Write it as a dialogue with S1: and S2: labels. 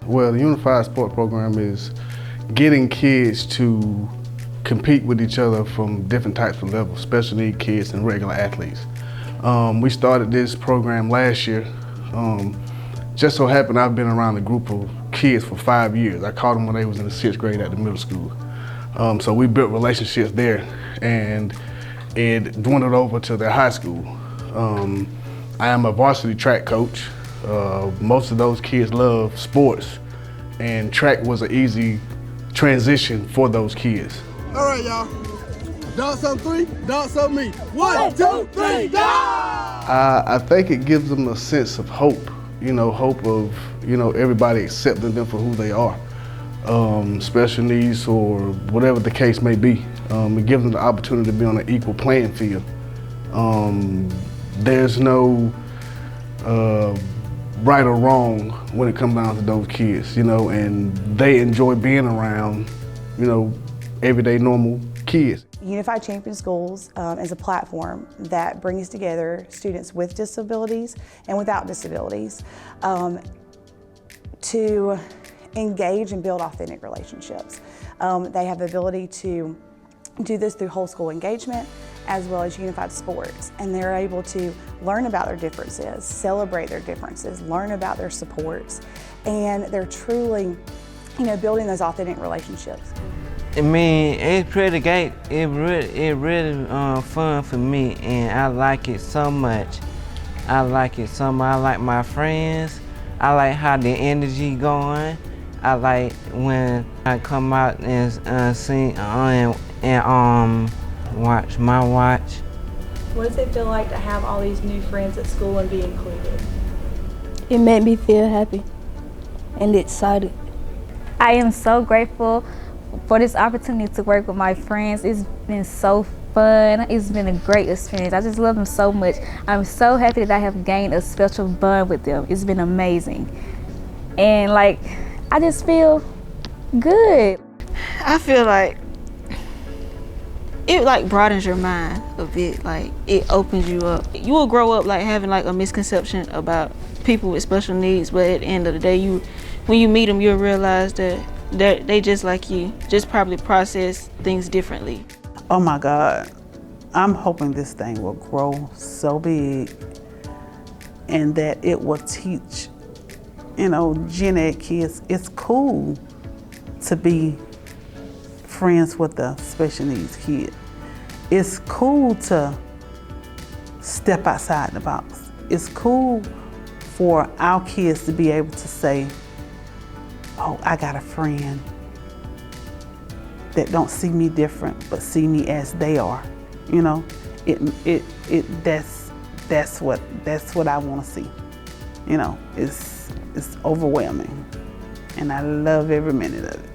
S1: Well, the Unified Sport Program is getting kids to compete with each other from different types of levels, special need kids and regular athletes. We started this program last year. Just so happened I've been around a group of kids for 5 years. I caught them when they was in the 6th grade at the middle school. So we built relationships there, and it dwindled over to their high school. I am a varsity track coach. Most of those kids love sports, and track was an easy transition for those kids.
S2: All right, y'all. Dance on 3, dance on me. 1, 2, 3, go!
S1: I think it gives them a sense of hope, hope of, everybody accepting them for who they are. Special needs or whatever the case may be. It gives them the opportunity to be on an equal playing field. There's no right or wrong when it comes down to those kids, and they enjoy being around, everyday normal kids.
S3: Unified Champion Schools is a platform that brings together students with disabilities and without disabilities to engage and build authentic relationships. They have the ability to do this through whole school engagement as well as unified sports, and they're able to learn about their differences, celebrate their differences, learn about their supports, and they're truly, building those authentic relationships.
S4: I mean, it's pretty great. It really fun for me, and I like it so much. I like my friends. I like how the energy going. I like when I come out and sing and watch my watch.
S5: What does it feel like to have all these new friends at school and be included?
S6: It made me feel happy and excited.
S7: I am so grateful for this opportunity to work with my friends. It's been so fun. It's been a great experience. I just love them so much. I'm so happy that I have gained a special bond with them. It's been amazing. And I just feel good.
S6: I feel like it broadens your mind a bit. It opens you up. You will grow up having a misconception about people with special needs, but at the end of the day, when you meet them, you'll realize that they just like you, just probably process things differently.
S8: Oh my God, I'm hoping this thing will grow so big and that it will teach, gen ed kids, it's cool to be friends with the special needs kid. It's cool to step outside the box. It's cool for our kids to be able to say, oh, I got a friend that don't see me different, but see me as they are. That's what I want to see. It's overwhelming, and I love every minute of it.